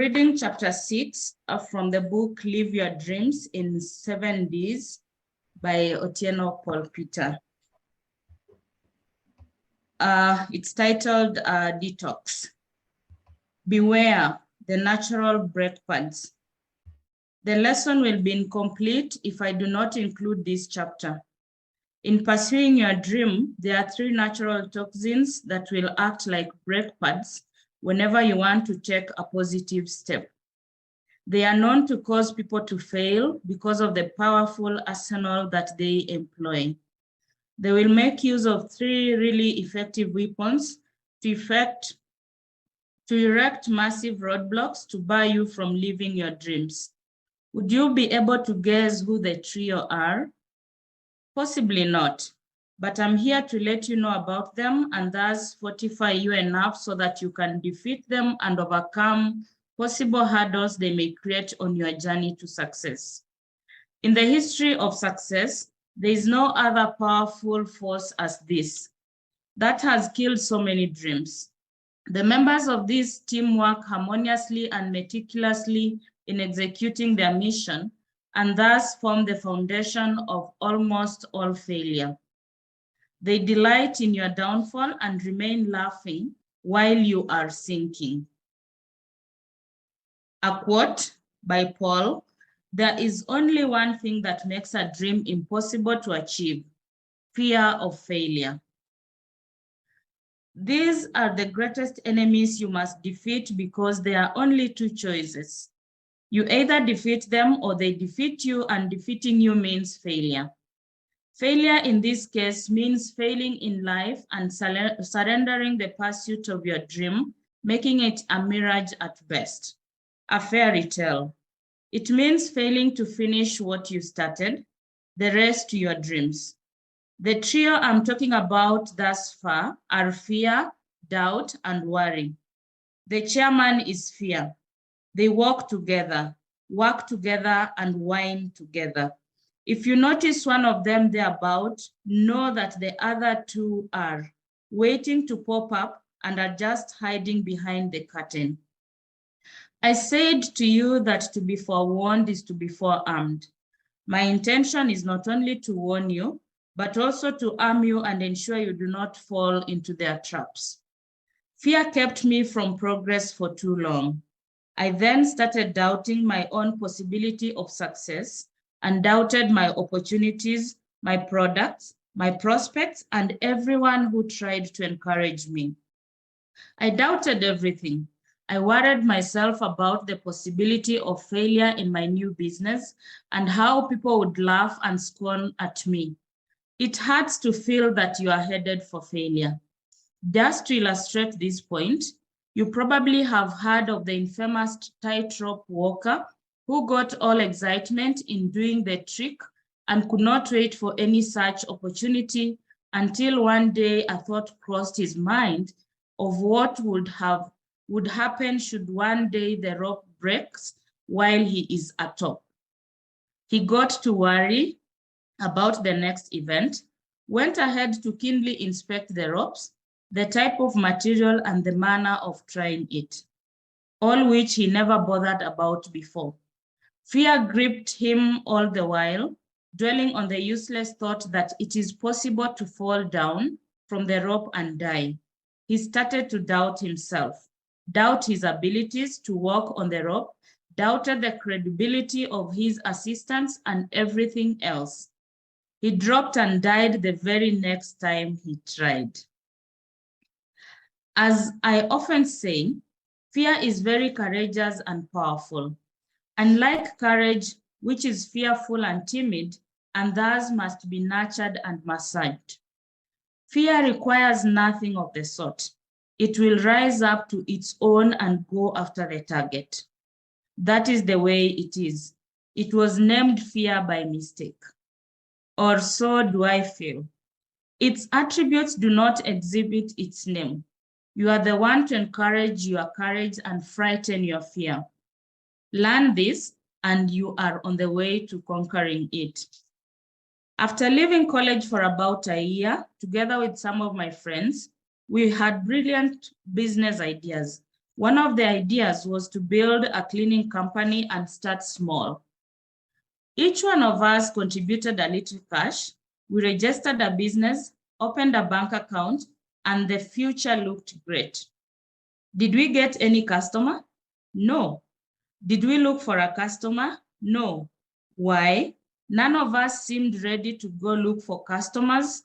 reading chapter 6 from the book Live Your Dreams in 7 Days by Otieno Paul Peter. It's titled Detox. Beware the natural brake pads. The lesson will be incomplete if I do not include this chapter. In pursuing your dream, there are 3 natural toxins that will act like brake pads whenever you want to take a positive step. They are known to cause people to fail because of the powerful arsenal that they employ. They will make use of 3 really effective weapons to erect massive roadblocks to bar you from living your dreams. Would you be able to guess who the trio are? Possibly not, but I'm here to let you know about them and thus fortify you enough so that you can defeat them and overcome possible hurdles they may create on your journey to success. In the history of success, there is no other powerful force as this that has killed so many dreams. The members of this team work harmoniously and meticulously in executing their mission and thus form the foundation of almost all failure. They delight in your downfall and remain laughing while you are sinking. A quote by Paul: "There is only one thing that makes a dream impossible to achieve: fear of failure." These are the greatest enemies you must defeat because there are only 2 choices. You either defeat them or they defeat you, and defeating you means failure. Failure in this case means failing in life and surrendering the pursuit of your dream, making it a mirage at best, a fairy tale. It means failing to finish what you started, the rest to your dreams. The trio I'm talking about thus far are fear, doubt, and worry. The chairman is fear. They walk together, work together, and whine together. If you notice one of them thereabout, know that the other 2 are waiting to pop up and are just hiding behind the curtain. I said to you that to be forewarned is to be forearmed. My intention is not only to warn you, but also to arm you and ensure you do not fall into their traps. Fear kept me from progress for too long. I then started doubting my own possibility of success and doubted my opportunities, my products, my prospects, and everyone who tried to encourage me. I doubted everything. I worried myself about the possibility of failure in my new business and how people would laugh and scorn at me. It hurts to feel that you are headed for failure. Just to illustrate this point, you probably have heard of the infamous tightrope walker who got all excitement in doing the trick and could not wait for any such opportunity until one day a thought crossed his mind of what would happen should one day the rope breaks while he is atop. He got to worry about the next event, went ahead to keenly inspect the ropes, the type of material, and the manner of trying it, all which he never bothered about before. Fear gripped him all the while, dwelling on the useless thought that it is possible to fall down from the rope and die. He started to doubt himself, doubt his abilities to walk on the rope, doubted the credibility of his assistants and everything else. He dropped and died the very next time he tried. As I often say, fear is very courageous and powerful. Unlike courage, which is fearful and timid, and thus must be nurtured and massaged, fear requires nothing of the sort. It will rise up to its own and go after the target. That is the way it is. It was named fear by mistake. Or so do I feel. Its attributes do not exhibit its name. You are the one to encourage your courage and frighten your fear. Learn this, and you are on the way to conquering it. After leaving college for about a year, together with some of my friends, we had brilliant business ideas. One of the ideas was to build a cleaning company and start small. Each one of us contributed a little cash. We registered a business, opened a bank account, and the future looked great. Did we get any customer? No. Did we look for a customer? No. Why? None of us seemed ready to go look for customers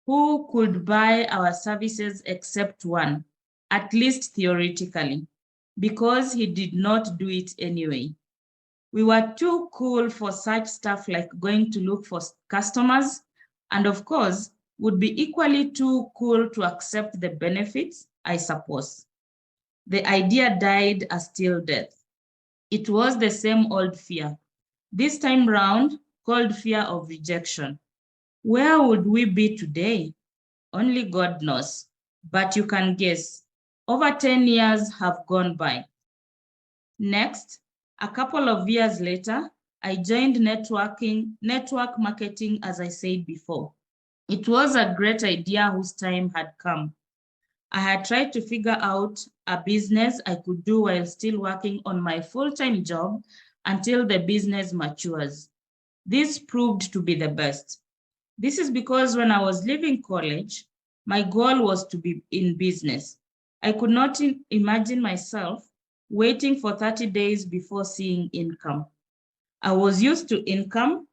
who could buy our services except one, at least theoretically, because he did not do it anyway. We were too cool for such stuff like going to look for customers, and of course, would be equally too cool to accept the benefits, I suppose. The idea died a still death. It was the same old fear. This time round, called fear of rejection. Where would we be today? Only God knows, but you can guess. Over 10 years have gone by. Next, a couple of years later, I joined network marketing, as I said before. It was a great idea whose time had come. I had tried to figure out a business I could do while still working on my full-time job until the business matures. This proved to be the best. This is because when I was leaving college, my goal was to be in business. I could not imagine myself waiting for 30 days before seeing income. I was used to income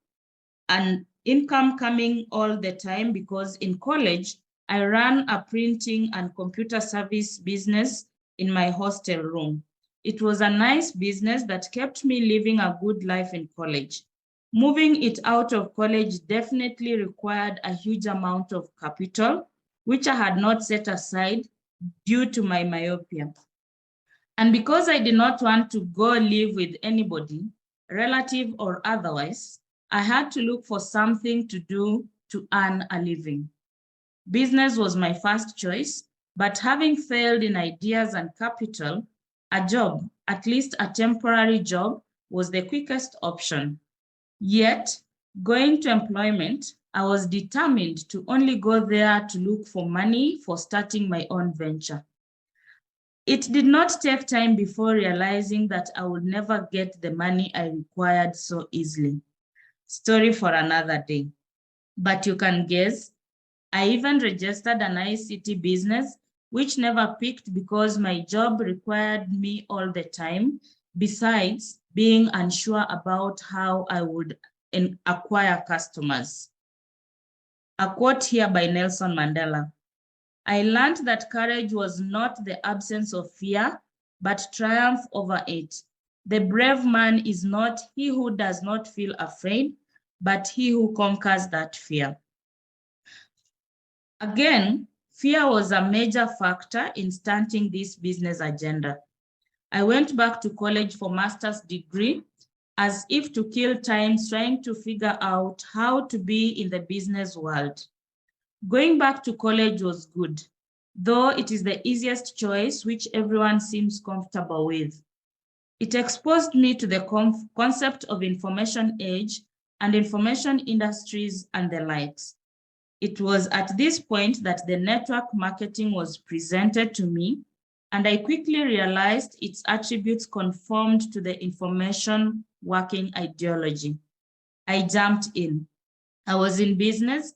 and income coming all the time because in college, I ran a printing and computer service business in my hostel room. It was a nice business that kept me living a good life in college. Moving it out of college definitely required a huge amount of capital, which I had not set aside due to my myopia. And because I did not want to go live with anybody, relative or otherwise, I had to look for something to do to earn a living. Business was my first choice, but having failed in ideas and capital, a job, at least a temporary job, was the quickest option. Yet, going to employment, I was determined to only go there to look for money for starting my own venture. It did not take time before realizing that I would never get the money I required so easily. Story for another day. But you can guess, I even registered an ICT business, which never picked because my job required me all the time, besides being unsure about how I would acquire customers. A quote here by Nelson Mandela. I learned that courage was not the absence of fear, but triumph over it. The brave man is not he who does not feel afraid, but he who conquers that fear. Again, fear was a major factor in starting this business agenda. I went back to college for master's degree as if to kill time trying to figure out how to be in the business world. Going back to college was good, though it is the easiest choice which everyone seems comfortable with. It exposed me to the concept of information age and information industries and the likes. It was at this point that the network marketing was presented to me, and I quickly realized its attributes conformed to the information working ideology. I jumped in. I was in business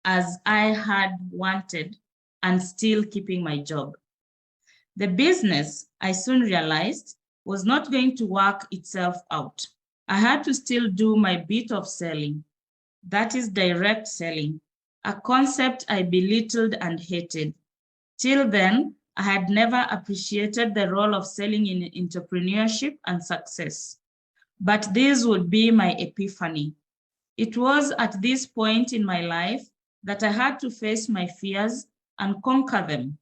as I had wanted and still keeping my job. The business, I soon realized, was not going to work itself out. I had to still do my bit of selling. That is direct selling, a concept I belittled and hated. Till then, I had never appreciated the role of selling in entrepreneurship and success. But this would be my epiphany. It was at this point in my life that I had to face my fears and conquer them.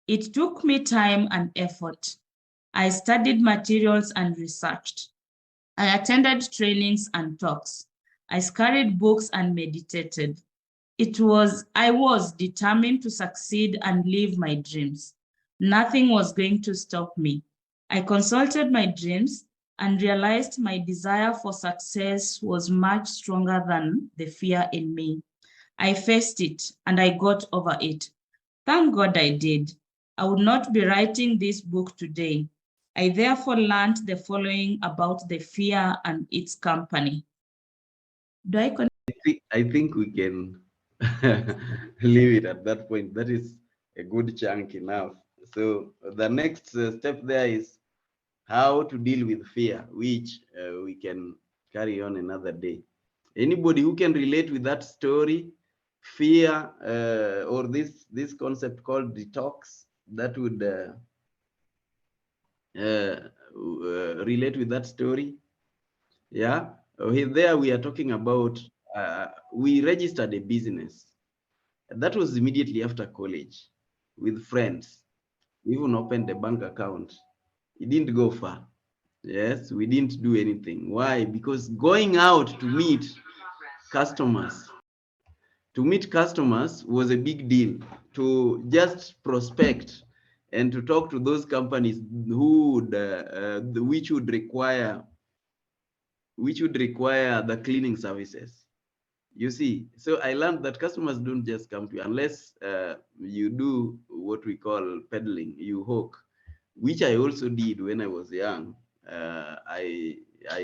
It took me time and effort. I studied materials and researched. I attended trainings and talks. I scurried books and meditated. I was determined to succeed and live my dreams. Nothing was going to stop me. I consulted my dreams and realized my desire for success was much stronger than the fear in me. I faced it and I got over it. Thank God I did. I would not be writing this book today. I therefore learned the following about the fear and its company. I think we can leave it at that point. That is a good chunk enough. So the next step there is how to deal with fear, which we can carry on another day. Anybody who can relate with that story, fear, or this concept called detox, that would relate with that story. Yeah. There we are talking about, we registered a business. That was immediately after college with friends. We even opened a bank account. It didn't go far. Yes, we didn't do anything. Why? Because going out customers, to meet customers was a big deal. To just prospect and to talk to those companies who would, which would require the cleaning services. You see, so I learned that customers don't just come to you unless you do what we call peddling, you hawk, which I also did when I was young. I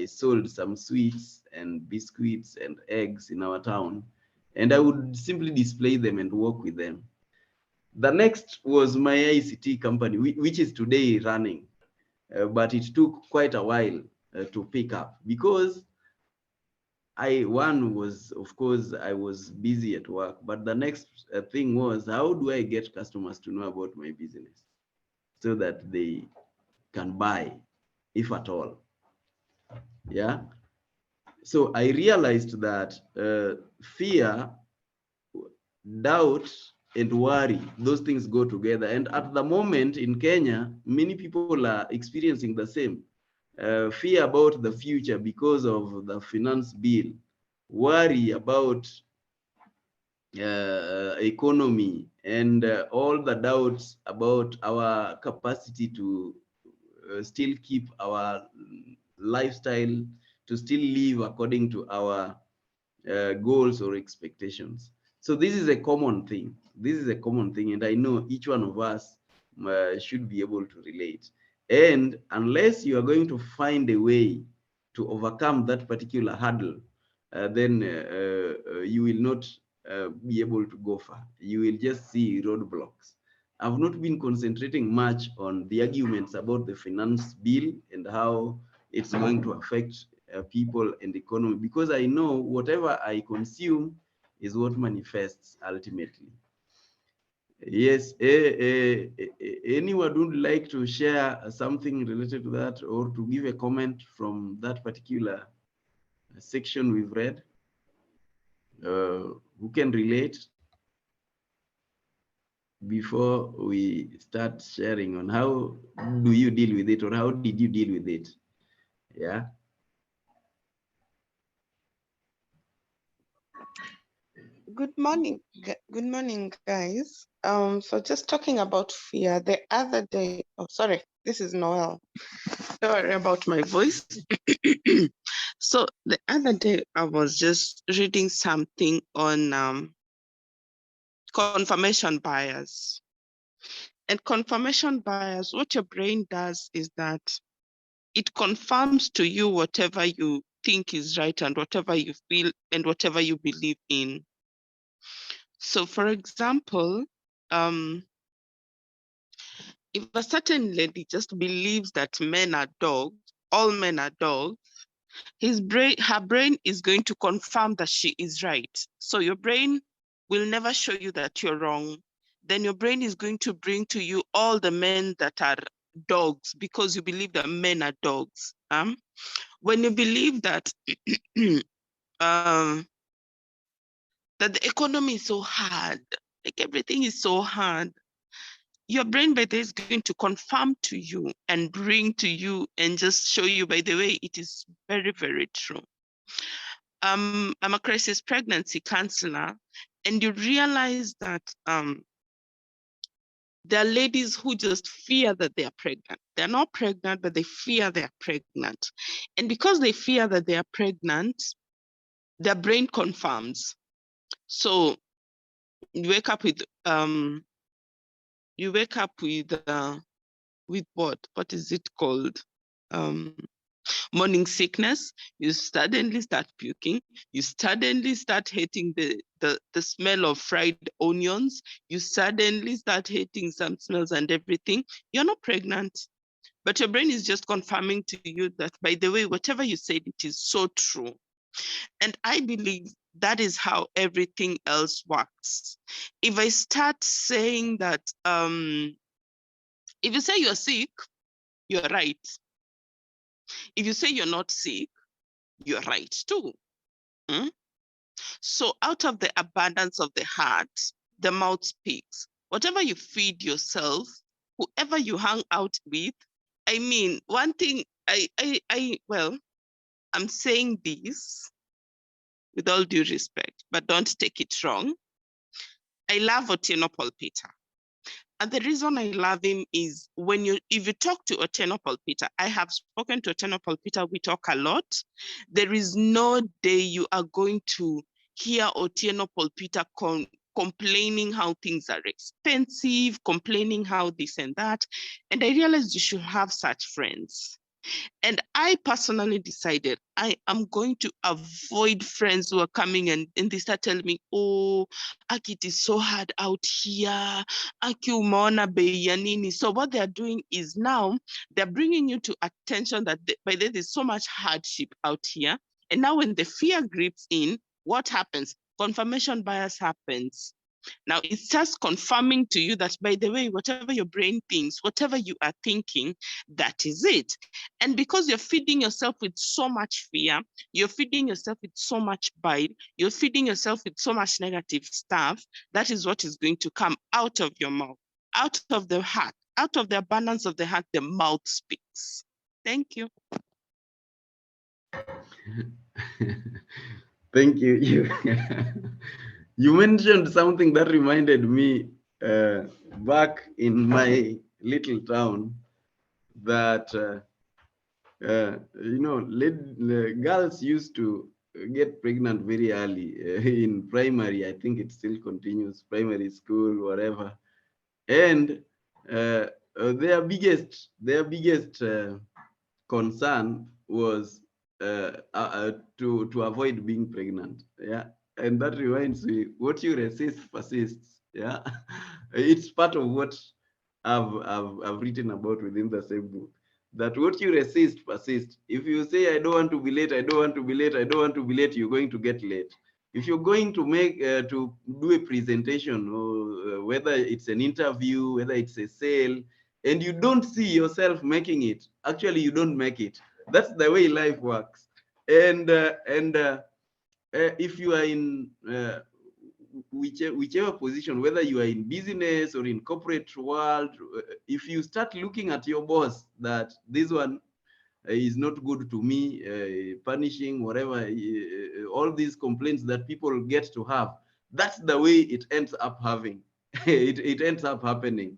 sold some sweets and biscuits and eggs in our town, and I would simply display them and work with them. The next was my ICT company, which is today running, but it took quite a while to pick up because one was, of course, I was busy at work, but the next thing was, how do I get customers to know about my business so that they can buy, if at all? Yeah. So I realized that fear, doubt, and worry, those things go together. And at the moment in Kenya, many people are experiencing the same. Fear about the future because of the finance bill, worry about economy, and all the doubts about our capacity to still keep our lifestyle, to still live according to our goals or expectations. So this is a common thing. This is a common thing, and I know each one of us should be able to relate. And unless you are going to find a way to overcome that particular hurdle, then you will not be able to go far. You will just see roadblocks. I've not been concentrating much on the arguments about the finance bill and how it's going to affect people and economy, because I know whatever I consume is what manifests ultimately. Yes, anyone would like to share something related to that or to give a comment from that particular section we've read? Who can relate before we start sharing on how do you deal with it, or how did you deal with it? Yeah. Good morning. Good morning, guys. So just talking about fear, the other day, oh, sorry, this is Noel. Sorry about my voice. So the other day, I was just reading something on confirmation bias. And confirmation bias, what your brain does is that it confirms to you whatever you think is right and whatever you feel and whatever you believe in. So for example, if a certain lady just believes that men are dogs, all men are dogs, her brain is going to confirm that she is right. So your brain will never show you that you're wrong. Then your brain is going to bring to you all the men that are dogs because you believe that men are dogs. When you believe that that the economy is so hard, like everything is so hard, your brain by the way is going to confirm to you and bring to you and just show you, by the way, it is very, very true. I'm a crisis pregnancy counselor, and you realize that there are ladies who just fear that they are pregnant. They're not pregnant, but they fear they're pregnant. And because they fear that they are pregnant, their brain confirms. So you wake up with you wake up with what is it called? Morning sickness. You suddenly start puking. You suddenly start hating the smell of fried onions. You suddenly start hating some smells and everything. You're not pregnant, but your brain is just confirming to you that, by the way, whatever you said, it is so true. And I believe that is how everything else works. If I start saying that, if you say you're sick, you're right. If you say you're not sick, you're right too. Mm? So out of the abundance of the heart, the mouth speaks. Whatever you feed yourself, whoever you hang out with, I mean, one thing well, I'm saying this with all due respect, but don't take it wrong. I love Otieno Peter. And the reason I love him is if you talk to Otieno Peter, I have spoken to Otieno Peter, we talk a lot. There is no day you are going to hear Otieno Peter complaining how things are expensive, complaining how this and that. And I realized you should have such friends. And I personally decided I am going to avoid friends who are coming and they start telling me, oh, Aki, it is so hard out here. Aki, umeona bei ya nini. So what they're doing is now they're bringing you to attention that by the way, there's so much hardship out here. And now when the fear grips in, what happens? Confirmation bias happens. Now it's just confirming to you that, by the way, whatever your brain thinks, whatever you are thinking, that is it. And because you're feeding yourself with so much fear, you're feeding yourself with so much bile, you're feeding yourself with so much negative stuff, that is what is going to come out of your mouth, out of the heart, out of the abundance of the heart, the mouth speaks. Thank you. Thank you. You mentioned something that reminded me back in my little town that girls used to get pregnant very early in primary. I think it still continues, primary school, whatever. And their biggest concern was to avoid being pregnant. Yeah, and that reminds me, what you resist persists. Yeah, it's part of what I've written about within the same book. That what you resist persists. If you say, I don't want to be late, I don't want to be late, I don't want to be late, you're going to get late. If you're going to make to do a presentation, or whether it's an interview, whether it's a sale, and you don't see yourself making it, actually you don't make it. That's the way life works. And if you are in whichever position, whether you are in business or in corporate world, if you start looking at your boss that this one is not good to me, punishing, whatever, all these complaints that people get to have, that's the way it ends up having. it ends up happening.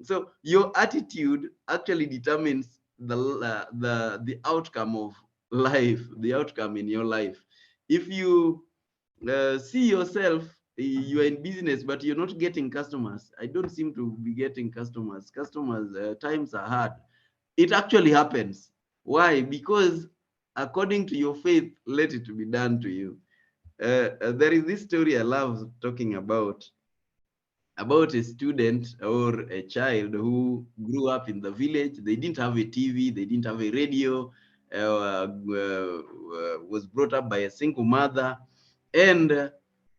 So your attitude actually determines the outcome of life, the outcome in your life. If you see yourself, you are in business, but you're not getting customers. I don't seem to be getting customers. Times are hard. It actually happens. Why? Because according to your faith, let it be done to you. There is this story I love talking about a student or a child who grew up in the village. They didn't have a TV, they didn't have a radio, was brought up by a single mother, and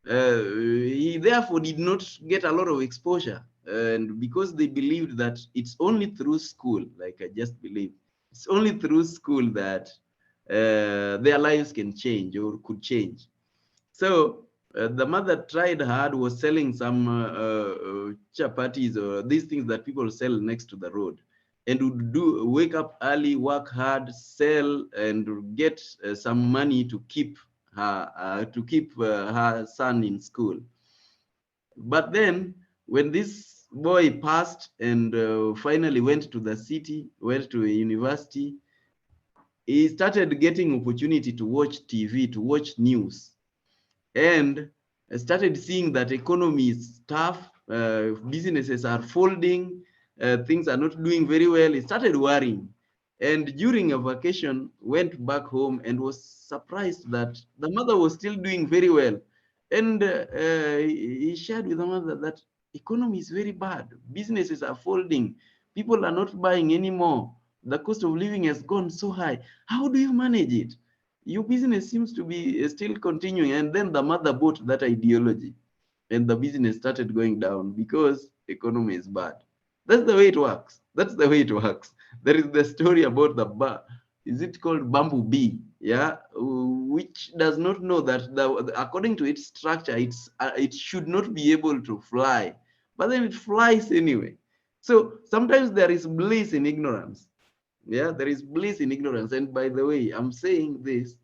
he therefore did not get a lot of exposure. And because they believed that it's only through school, like I just believed, it's only through school that their lives can change or could change. So the mother tried hard, was selling some chapatis or these things that people sell next to the road, and would wake up early, work hard, sell, and get some money to keep her son in school. But then when this boy passed and finally went to the city, went to a university, he started getting opportunity to watch TV, to watch news, and started seeing that economy is tough. businesses are folding, things are not doing very well, he started worrying. And during a vacation, went back home and was surprised that the mother was still doing very well. And he shared with the mother that economy is very bad. Businesses are folding. People are not buying anymore. The cost of living has gone so high. How do you manage it? Your business seems to be still continuing. And then the mother bought that ideology and the business started going down because economy is bad. That's the way it works. That's the way it works. There is the story about the is it called bumblebee? Yeah, which does not know that according to its structure, it should not be able to fly, but then it flies anyway. So sometimes there is bliss in ignorance. Yeah, there is bliss in ignorance. And by the way, I'm saying this,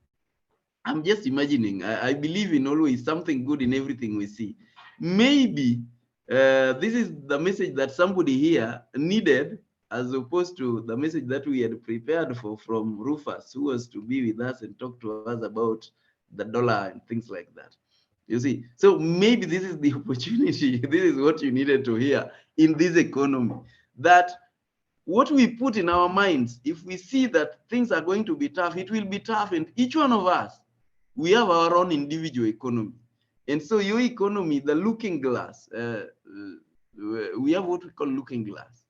I'm just imagining. I believe in always something good in everything we see. Maybe this is the message that somebody here needed, as opposed to the message that we had prepared for from Rufus, who was to be with us and talk to us about the dollar and things like that. You see, so maybe this is the opportunity. This is what you needed to hear in this economy, that what we put in our minds, if we see that things are going to be tough, it will be tough. And each one of us, we have our own individual economy. And so your economy, the looking glass, we have what we call looking glass.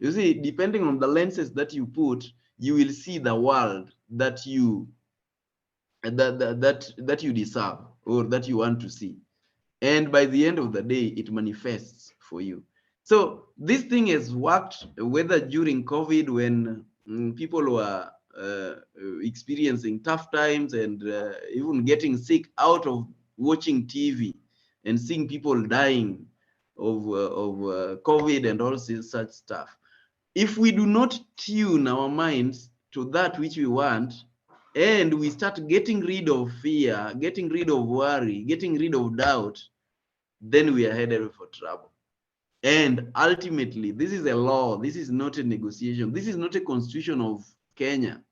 You see, depending on the lenses that you put, you will see the world that you that you deserve or that you want to see. And by the end of the day, it manifests for you. So this thing has worked, whether during COVID when people were experiencing tough times and even getting sick out of watching TV and seeing people dying of COVID and all such stuff. If we do not tune our minds to that which we want, and we start getting rid of fear, getting rid of worry, getting rid of doubt, then we are headed for trouble. And ultimately, this is a law. This is not a negotiation. This is not a constitution of Kenya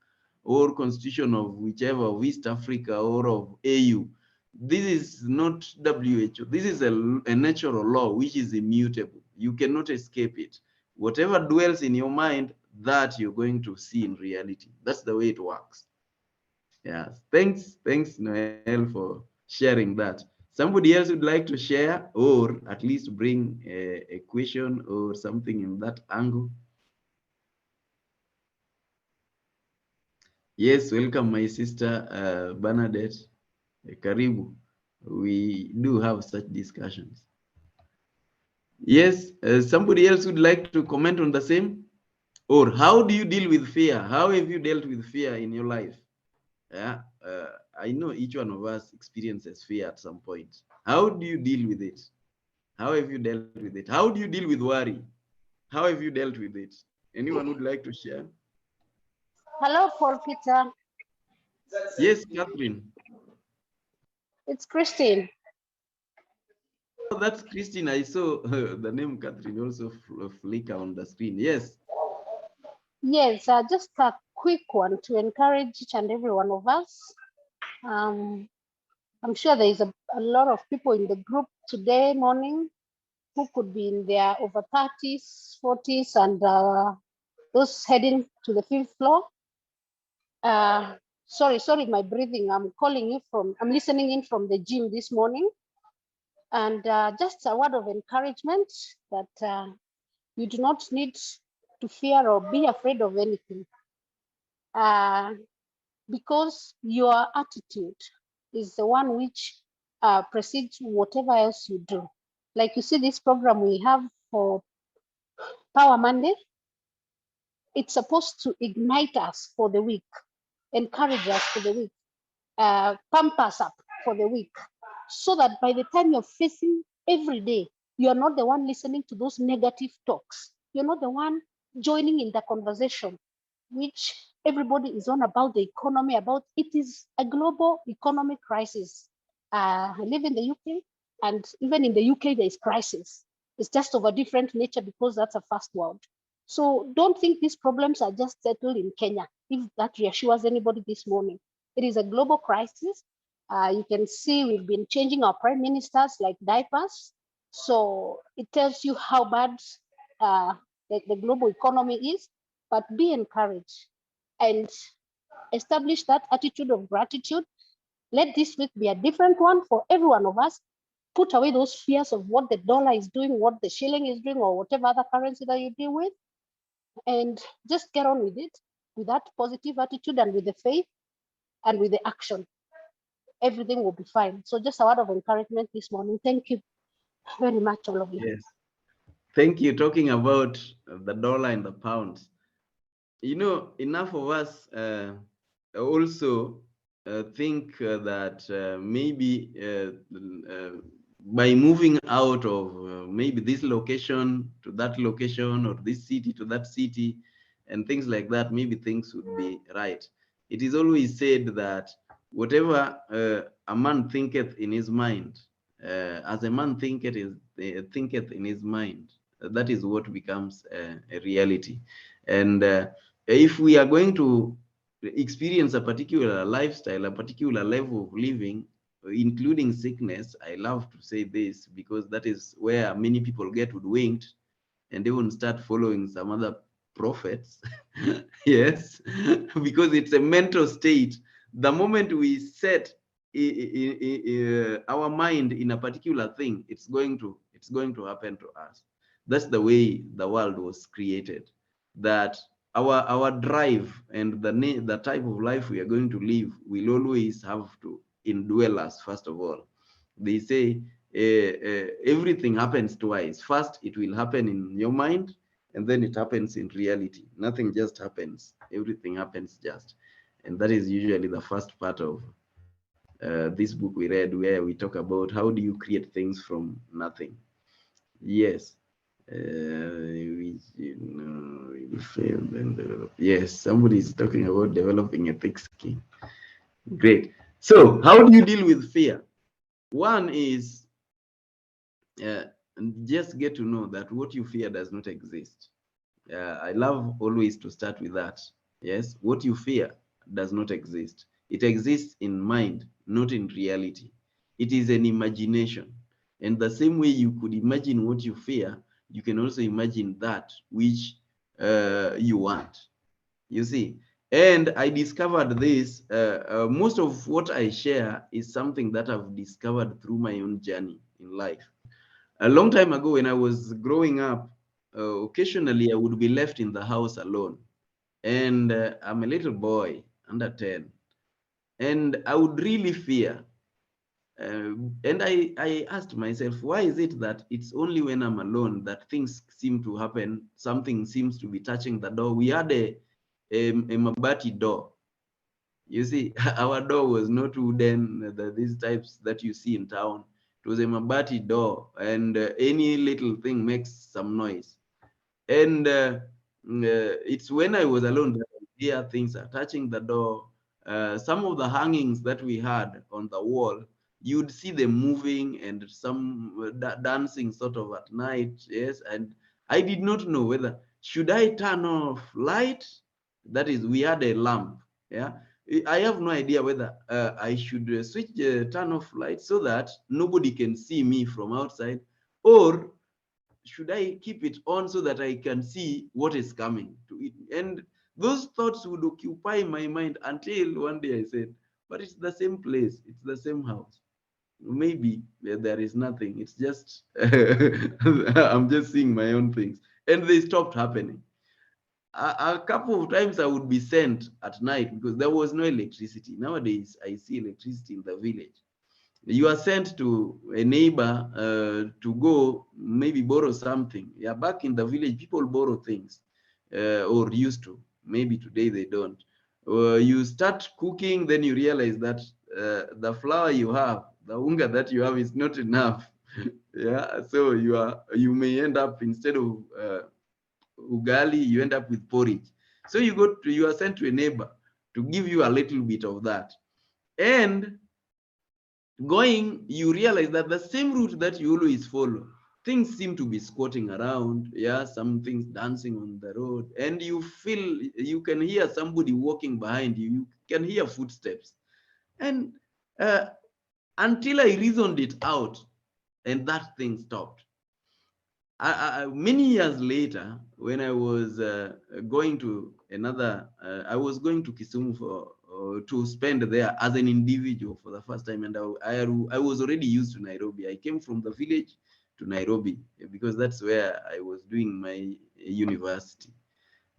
or constitution of whichever, of East Africa or of AU. This is not WHO. This is a natural law which is immutable. You cannot escape it. Whatever dwells in your mind, that you're going to see in reality. That's the way it works. Yes. Thanks, Noel, for sharing that. Somebody else would like to share or at least bring a question or something in that angle? Yes, welcome, my sister Bernadette. Karibu. We do have such discussions. Yes, somebody else would like to comment on the same? Or how do you deal with fear? How have you dealt with fear in your life? Yeah, I know each one of us experiences fear at some point. How do you deal with it? How have you dealt with it? How do you deal with worry? How have you dealt with it? Anyone would like to share? Hello, Paul Peter. Yes, Catherine. It's Christine. Oh, that's Christine. I saw the name Catherine also flicker on the screen. Yes. Yes, just a quick one to encourage each and every one of us. I'm sure there is a lot of people in the group today morning who could be in their over 30s, 40s, and those heading to the 5th floor. Sorry, my breathing. I'm listening in from the gym this morning. And just a word of encouragement that you do not need to fear or be afraid of anything. Because your attitude is the one which precedes whatever else you do. Like you see this program we have for Power Monday, it's supposed to ignite us for the week, encourage us for the week, pump us up for the week, so that by the time you're facing every day, you are not the one listening to those negative talks. You're not the one joining in the conversation, which everybody is on about the economy, about it is a global economic crisis. I live in the UK, and even in the UK, there is crisis. It's just of a different nature because that's a first world. So don't think these problems are just settled in Kenya, if that reassures anybody this morning. It is a global crisis. You can see we've been changing our prime ministers like diapers. So it tells you how bad the global economy is, but be encouraged and establish that attitude of gratitude. Let this week be a different one for every one of us. Put away those fears of what the dollar is doing, what the shilling is doing, or whatever other currency that you deal with, and just get on with it with that positive attitude and with the faith and with the action. Everything will be fine. So just a word of encouragement this morning. Thank you very much, all of you. Yes. Thank you. Talking about the dollar and the pounds. You know, enough of us also think that maybe by moving out of maybe this location to that location, or this city to that city, and things like that, maybe things would be right. It is always said that whatever a man thinketh in his mind, as a man thinketh in his mind, that is what becomes a reality. And if we are going to experience a particular lifestyle, a particular level of living, including sickness, I love to say this because that is where many people get hoodwinked and they will start following some other prophets. Yes, because it's a mental state. The moment we set our mind in a particular thing, it's going to happen to us. That's the way the world was created. That our drive and the type of life we are going to live will always have to indwell us. First of all, they say everything happens twice. First, it will happen in your mind, and then it happens in reality. Nothing just happens. Everything happens just. And that is usually the first part of this book we read, where we talk about how do you create things from nothing. Yes. We failed and develop. Yes, somebody is talking about developing a thick skin. Great. So how do you deal with fear? One is just get to know that what you fear does not exist. I love always to start with that. Yes, what you fear does not exist. It exists in mind, not in reality. It is an imagination. And the same way you could imagine what you fear, you can also imagine that which you want. You see, and I discovered this. Most of what I share is something that I've discovered through my own journey in life. A long time ago, when I was growing up, occasionally I would be left in the house alone. And I'm a little boy, under 10. And I would really fear. And I asked myself, why is it that it's only when I'm alone that things seem to happen? Something seems to be touching the door. We had a mabati door. You see, our door was not wooden, these types that you see in town. It was a mabati door, and any little thing makes some noise. And it's when I was alone that I hear things are touching the door. Some of the hangings that we had on the wall, you'd see them moving and some dancing sort of at night. Yes, and I did not know whether should I turn off light. That is, we had a lamp. Yeah, I have no idea whether I should switch turn off light so that nobody can see me from outside, or should I keep it on so that I can see what is coming to it? And those thoughts would occupy my mind until one day I said, but it's the same place, it's the same house. Maybe there is nothing. It's just, I'm just seeing my own things. And they stopped happening. A couple of times I would be sent at night because there was no electricity. Nowadays, I see electricity in the village. You are sent to a neighbor to go maybe borrow something. Yeah, back in the village, people borrow things or used to. Maybe today they don't. You start cooking, then you realize that the flour you have, the unga that you have, is not enough. Yeah, so you may end up, instead of ugali, you end up with porridge. So you are sent to a neighbor to give you a little bit of that. And going, you realize that the same route that you always follow, things seem to be squatting around. Yeah, some things dancing on the road, and you feel, you can hear somebody walking behind you. You can hear footsteps. And until I reasoned it out, and that thing stopped. Many years later, when I was going to another, I was going to Kisumu for to spend there as an individual for the first time, and I was already used to Nairobi. I came from the village to Nairobi because that's where I was doing my university.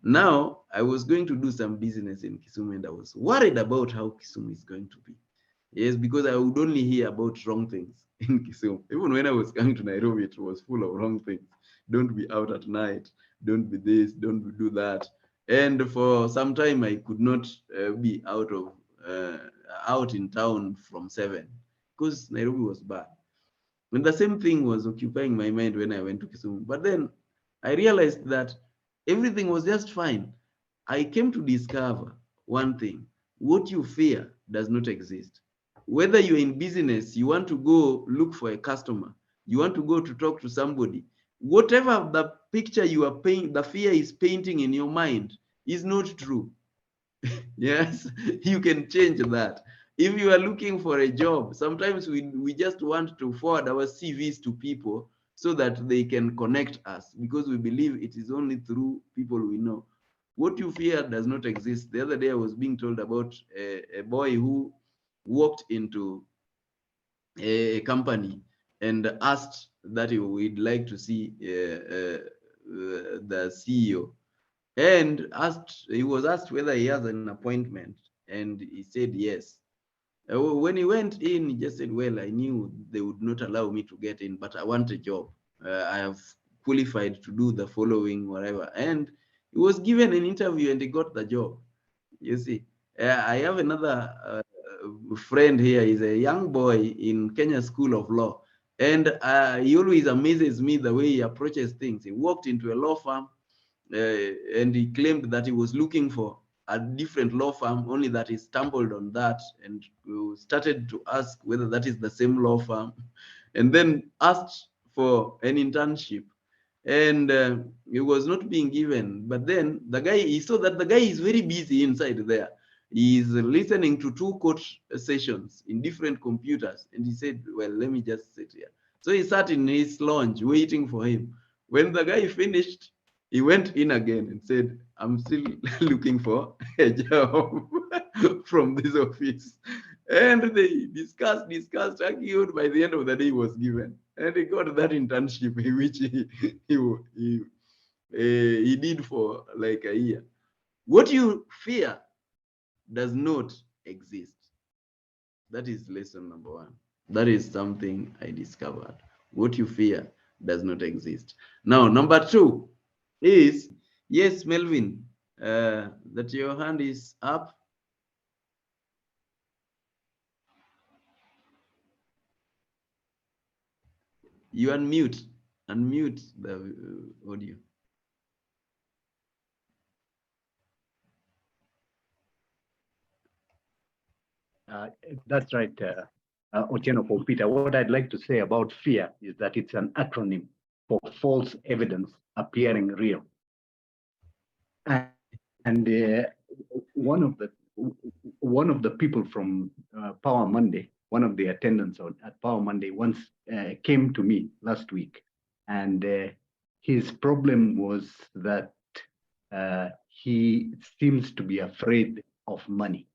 Now I was going to do some business in Kisumu, and I was worried about how Kisumu is going to be. Yes, because I would only hear about wrong things in Kisumu. Even when I was coming to Nairobi, it was full of wrong things. Don't be out at night. Don't be this. Don't do that. And for some time, I could not be out in town from 7 because Nairobi was bad. And the same thing was occupying my mind when I went to Kisumu. But then I realized that everything was just fine. I came to discover one thing: what you fear does not exist. Whether you're in business, you want to go look for a customer, you want to go to talk to somebody, whatever the picture you are painting, the fear is painting in your mind is not true. Yes, you can change that. If you are looking for a job, sometimes we just want to forward our CVs to people so that they can connect us, because we believe it is only through people we know. What you fear does not exist. The other day I was being told about a boy who walked into a company and asked that he would like to see the CEO, and he was asked whether he has an appointment, and he said yes. When he went in, he just said, well, I knew they would not allow me to get in, but I want a job. I have qualified to do the following, whatever. And he was given an interview and he got the job. You see, I have another friend here. He's a young boy in Kenya School of Law. And he always amazes me the way he approaches things. He walked into a law firm, and he claimed that he was looking for a different law firm, only that he stumbled on that and started to ask whether that is the same law firm, and then asked for an internship, and he was not being given. But then the guy, he saw that the guy is very busy inside there. He is listening to 2 court sessions in different computers, and he said, well, let me just sit here. So he sat in his lounge waiting for him. When the guy finished, he went in again and said, I'm still looking for a job from this office. And they discussed, argued. By the end of the day, he was given. And he got that internship, which he did for like a year. What you fear does not exist. That is lesson number 1. That is something I discovered. What you fear does not exist. Now, number 2 is, yes, Melvin, that your hand is up. You unmute the audio. That's right, Otieno for Peter. What I'd like to say about fear is that it's an acronym for false evidence appearing real. And one of the people from Power Monday, one of the attendants at Power Monday, once came to me last week, and his problem was that he seems to be afraid of money.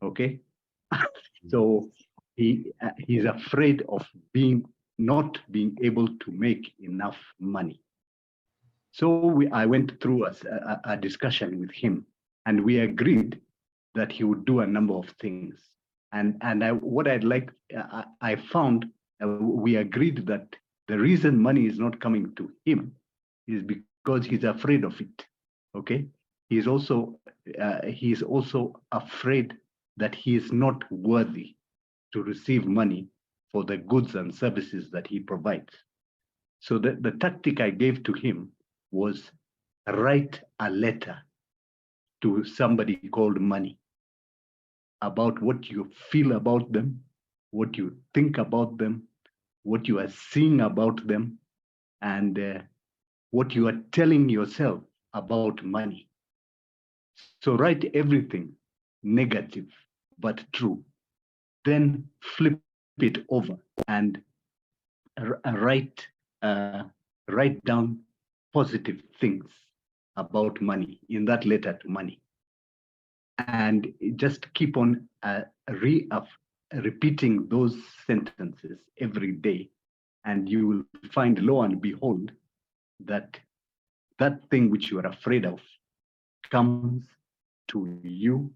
Okay, so he's afraid of not being able to make enough money. So I went through a discussion with him, and we agreed that he would do a number of things. And what I'd like, I found, we agreed that the reason money is not coming to him is because he's afraid of it. Okay, he's also afraid that he is not worthy to receive money for the goods and services that he provides. So the tactic I gave to him was write a letter to somebody called money about what you feel about them, what you think about them, what you are seeing about them, and what you are telling yourself about money. So write everything negative but true, then flip it over and write write down positive things about money in that letter to money, and just keep on repeating those sentences every day, and you will find, lo and behold, that that thing which you are afraid of comes to you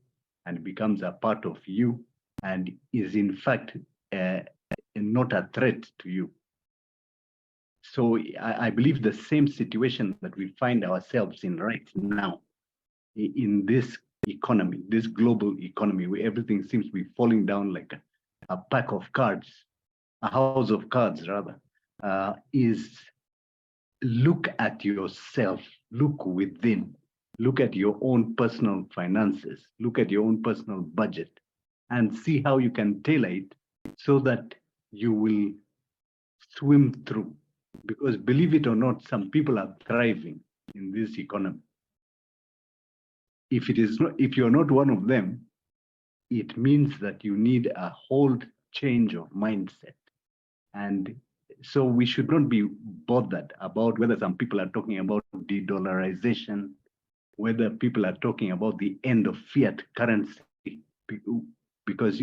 and becomes a part of you, and is in fact not a threat to you. So I believe the same situation that we find ourselves in right now, in this economy, this global economy, where everything seems to be falling down like a pack of cards, a house of cards rather, is look at yourself, look within, look at your own personal finances, look at your own personal budget, and see how you can tailor it so that you will swim through. Because believe it or not, some people are thriving in this economy. If you're not one of them, it means that you need a whole change of mindset. And so we should not be bothered about whether some people are talking about de-dollarization, whether people are talking about the end of fiat currency, because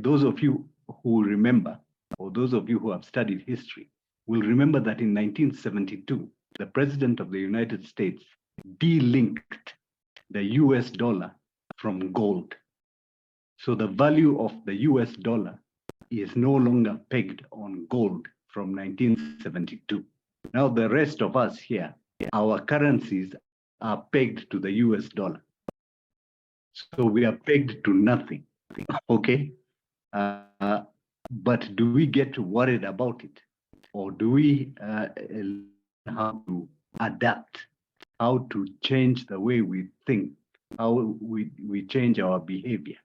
those of you who remember, or those of you who have studied history, will remember that in 1972, the President of the United States de-linked the US dollar from gold. So the value of the US dollar is no longer pegged on gold from 1972. Now the rest of us here, our currencies are pegged to the US dollar. So we are pegged to nothing, okay? But do we get worried about it? Or do we learn how to adapt, how to change the way we think, how we change our behavior?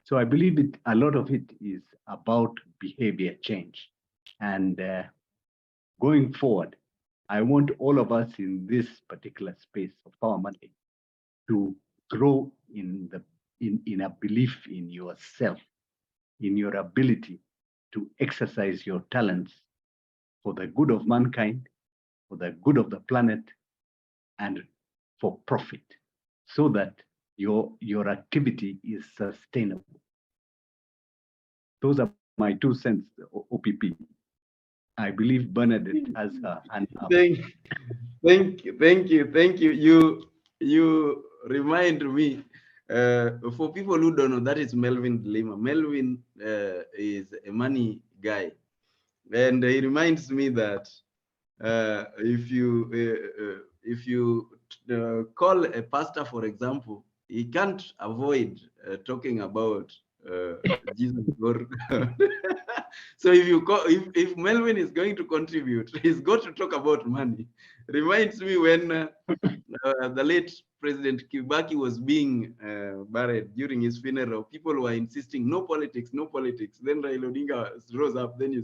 So I believe a lot of it is about behavior change. And going forward, I want all of us in this particular space of Power Monday to grow in a belief in yourself, in your ability to exercise your talents for the good of mankind, for the good of the planet, and for profit, so that your activity is sustainable. Those are my 2 cents, OPP. I believe Bernadette has her hand up. Thank you. You remind me. For people who don't know, that is Melvin Lima. Melvin is a money guy, and he reminds me that if you call a pastor, for example, he can't avoid talking about Jesus or so if Melvin is going to contribute, he's got to talk about money. Reminds me when the late President Kibaki was being buried. During his funeral, people were insisting no politics, no politics. Then Raila Odinga rose up. Then he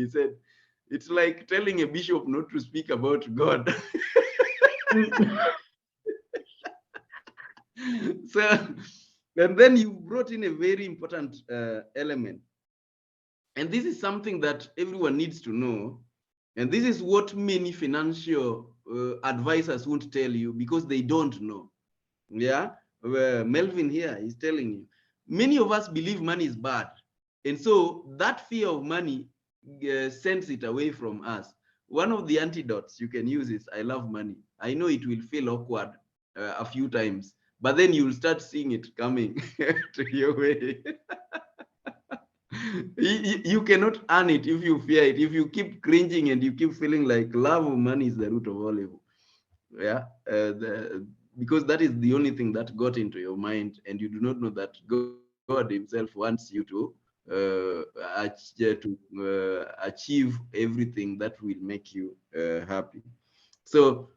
said, it's like telling a bishop not to speak about God. So, and then you brought in a very important element. And this is something that everyone needs to know. And this is what many financial advisors won't tell you because they don't know. Yeah, Melvin here is telling you. Many of us believe money is bad. And so that fear of money sends it away from us. One of the antidotes you can use is, I love money. I know it will feel awkward a few times, but then you'll start seeing it coming to your way. You cannot earn it if you fear it. If you keep cringing and you keep feeling like love of money is the root of all evil. Yeah, because that is the only thing that got into your mind, and you do not know that God himself wants you to achieve everything that will make you happy. So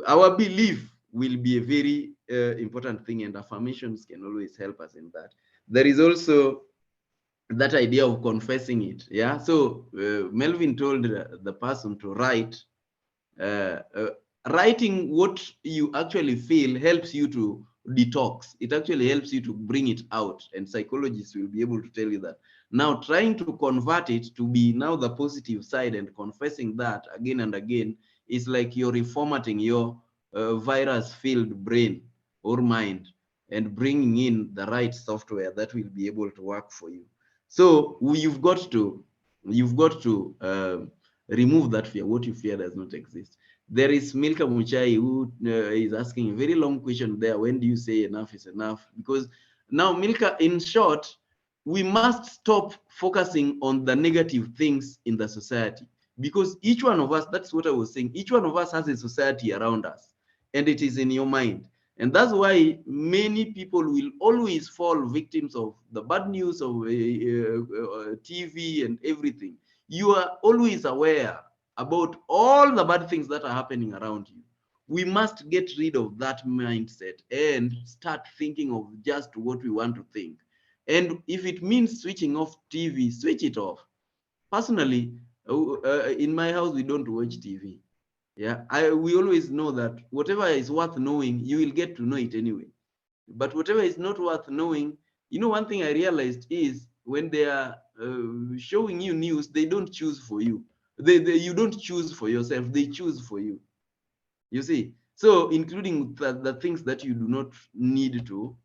our belief will be a very important thing, and affirmations can always help us in that. There is also that idea of confessing it. Yeah, so Melvin told the person to write. Writing what you actually feel helps you to detox. It actually helps you to bring it out, and psychologists will be able to tell you that. Now, trying to convert it to be now the positive side and confessing that again and again is like you're reformatting your virus-filled brain or mind and bringing in the right software that will be able to work for you. So you've got to remove that fear. What you fear does not exist. There is Milka Muchai who is asking a very long question there. When do you say enough is enough? Because now, Milka, in short, we must stop focusing on the negative things in the society, because each one of us, that's what I was saying, each one of us has a society around us, and it is in your mind. And that's why many people will always fall victims of the bad news of TV and everything. You are always aware about all the bad things that are happening around you. We must get rid of that mindset and start thinking of just what we want to think. And if it means switching off TV, switch it off. Personally, in my house, we don't watch TV. Yeah, we always know that whatever is worth knowing, you will get to know it anyway. But whatever is not worth knowing, you know, one thing I realized is when they are showing you news, they don't choose for you. You don't choose for yourself, they choose for you. You see? So including the things that you do not need to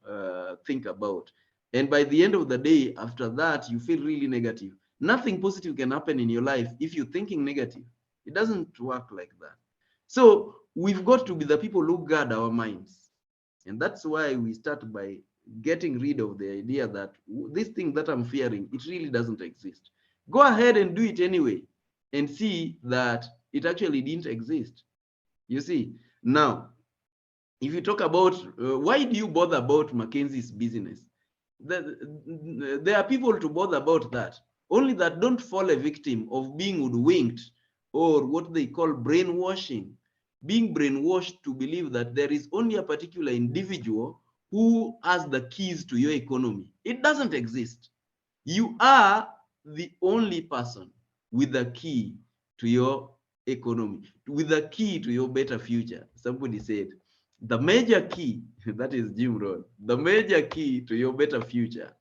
think about. And by the end of the day, after that, you feel really negative. Nothing positive can happen in your life if you're thinking negative. It doesn't work like that. So we've got to be the people who guard our minds. And that's why we start by getting rid of the idea that this thing that I'm fearing, it really doesn't exist. Go ahead and do it anyway and see that it actually didn't exist. You see? Now, if you talk about why do you bother about Mackenzie's business? There are people to bother about that. Only that don't fall a victim of being hoodwinked or what they call brainwashing. Being brainwashed to believe that there is only a particular individual who has the keys to your economy. It doesn't exist. You are the only person with the key to your economy, with the key to your better future. Somebody said, the major key, that is Jim Rohn, the major key to your better future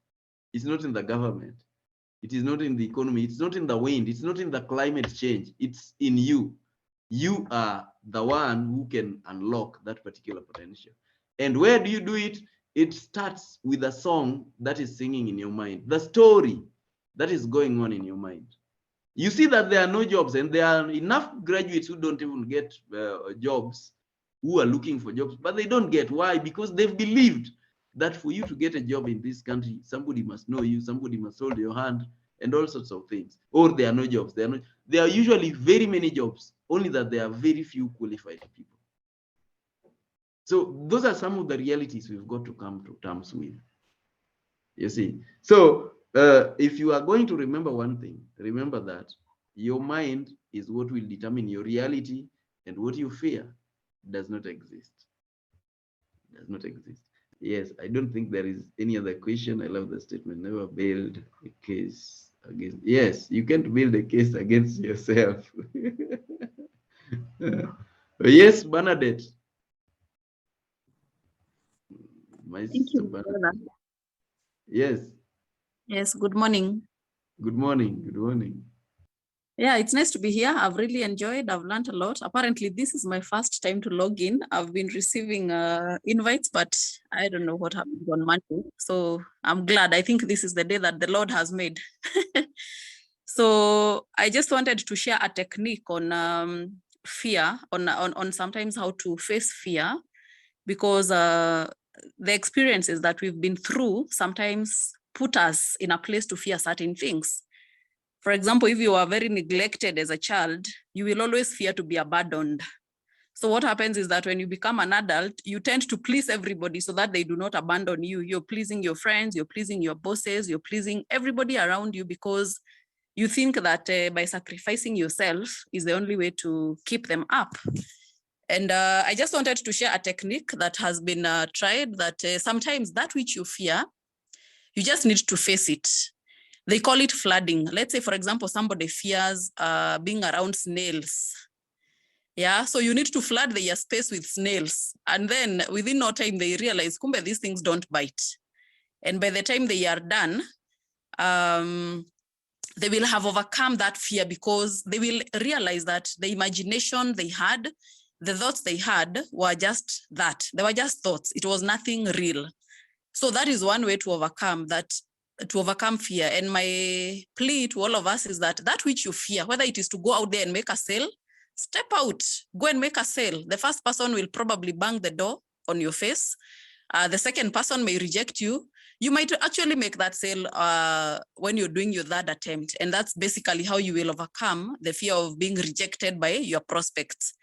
is not in the government. It is not in the economy. It's not in the wind. It's not in the climate change. It's in you. You are the one who can unlock that particular potential. And where do you do it? It starts with a song that is singing in your mind, the story that is going on in your mind. You see that there are no jobs, and there are enough graduates who don't even get jobs, who are looking for jobs, but they don't get. Why? Because they've believed that for you to get a job in this country, somebody must know you, somebody must hold your hand, and all sorts of things. Or there are no jobs. There are usually very many jobs, only that there are very few qualified people. So those are some of the realities we've got to come to terms with. You see? So if you are going to remember one thing, remember that your mind is what will determine your reality, and what you fear does not exist. Does not exist. Yes, I don't think there is any other question. I love the statement, never build a case against. Yes, you can't build a case against yourself. Yes, Bernadette. My Thank you, Bernadette. brother. Yes. Yes, good morning. Good morning. Good morning. Yeah, it's nice to be here. I've really enjoyed. I've learned a lot. Apparently, this is my first time to log in. I've been receiving invites, but I don't know what happened on Monday. So I'm glad. I think this is the day that the Lord has made. So I just wanted to share a technique on fear, on sometimes how to face fear, because the experiences that we've been through sometimes put us in a place to fear certain things. For example, if you are very neglected as a child, you will always fear to be abandoned. So what happens is that when you become an adult, you tend to please everybody so that they do not abandon you. You're pleasing your friends, you're pleasing your bosses, you're pleasing everybody around you, because you think that by sacrificing yourself is the only way to keep them up. And I just wanted to share a technique that has been tried, that sometimes that which you fear, you just need to face it. They call it flooding. Let's say, for example, somebody fears being around snails. Yeah, so you need to flood their space with snails. And then within no time, they realize, kumbe, these things don't bite. And by the time they are done, they will have overcome that fear because they will realize that the imagination they had, the thoughts they had were just that. They were just thoughts. It was nothing real. So that is one way to overcome that, to overcome fear. And my plea to all of us is that which you fear, whether it is to go out there and make a sale, step out, go and make a sale. The first person will probably bang the door on your face. The second person may reject you. You might actually make that sale when you're doing your third attempt. And that's basically how you will overcome the fear of being rejected by your prospects.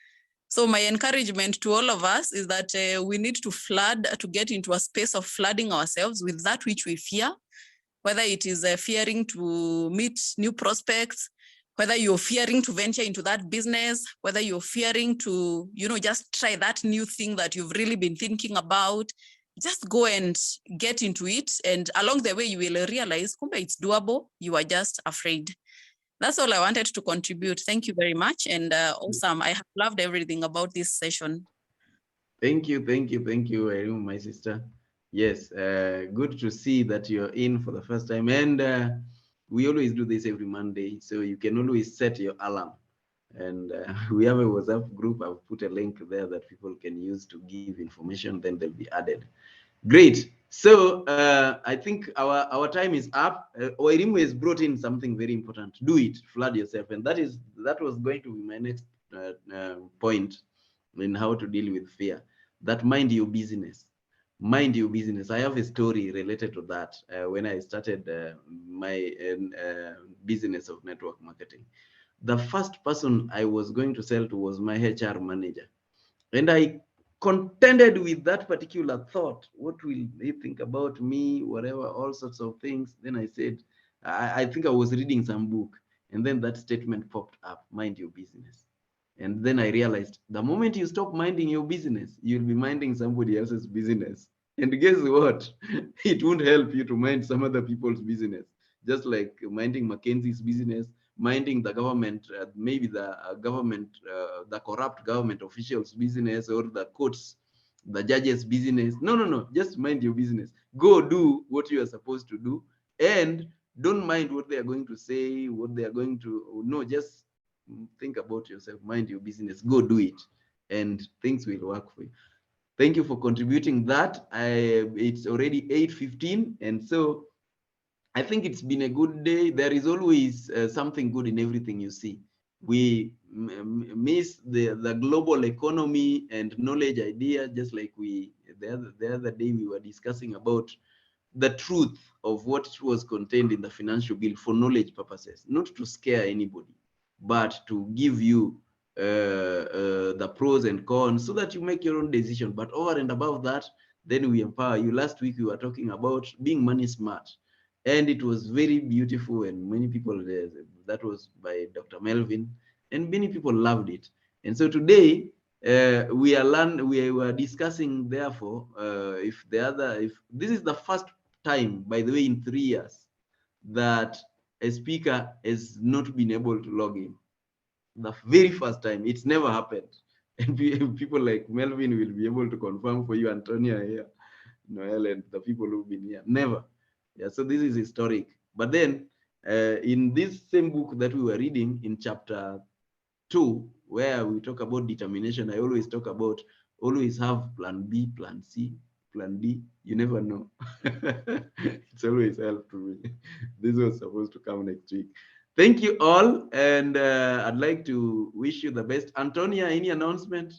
So my encouragement to all of us is that we need to get into a space of flooding ourselves with that which we fear, whether it is fearing to meet new prospects, whether you're fearing to venture into that business, whether you're fearing to, just try that new thing that you've really been thinking about. Just go and get into it. And along the way, you will realize, kumbe, it's doable. You are just afraid. That's all I wanted to contribute. Thank you very much. And awesome. I have loved everything about this session. Thank you, Irene, my sister. Yes, good to see that you're in for the first time. And we always do this every Monday, so you can always set your alarm. And we have a WhatsApp group. I've put a link there that people can use to give information, then they'll be added. Great. So I think our time is up. Oirimu has brought in something very important. Do it, flood yourself. And that was going to be my next point in how to deal with fear. That mind your business. Mind your business. I have a story related to that when I started my business of network marketing. The first person I was going to sell to was my HR manager. And I contended with that particular thought. What will they think about me? Whatever, all sorts of things. Then I said, I think I was reading some book. And then that statement popped up, mind your business. And then I realized the moment you stop minding your business, you'll be minding somebody else's business. And guess what? It won't help you to mind some other people's business. Just like minding Mackenzie's business, minding the government, maybe the government, the corrupt government officials' business, or the courts, the judges' business. No. Just mind your business. Go do what you are supposed to do, and don't mind what they are going to say, what they are going to. No, just think about yourself. Mind your business. Go do it, and things will work for you. Thank you for contributing that. It's already 8:15, and so I think it's been a good day. There is always something good in everything you see. We miss the global economy and knowledge idea, just like the other day we were discussing about the truth of what was contained in the financial bill for knowledge purposes, not to scare anybody, but to give you the pros and cons so that you make your own decision. But over and above that, then we empower you. Last week we were talking about being money smart, and it was very beautiful, and many people, that was by Dr. Melvin, and many people loved it. And so today we were discussing, therefore, if this is the first time, by the way, in 3 years that a speaker has not been able to log in. The very first time. It's never happened. And people like Melvin will be able to confirm for you, Antonia here, Noel, and the people who've been here. Never. Yeah, so this is historic. But then in this same book that we were reading, in chapter 2, where we talk about determination, I always talk about always have plan B, plan C, plan D. You never know. It's always helped me. This was supposed to come next week. Thank you all, and I'd like to wish you the best. Antonia, any announcement?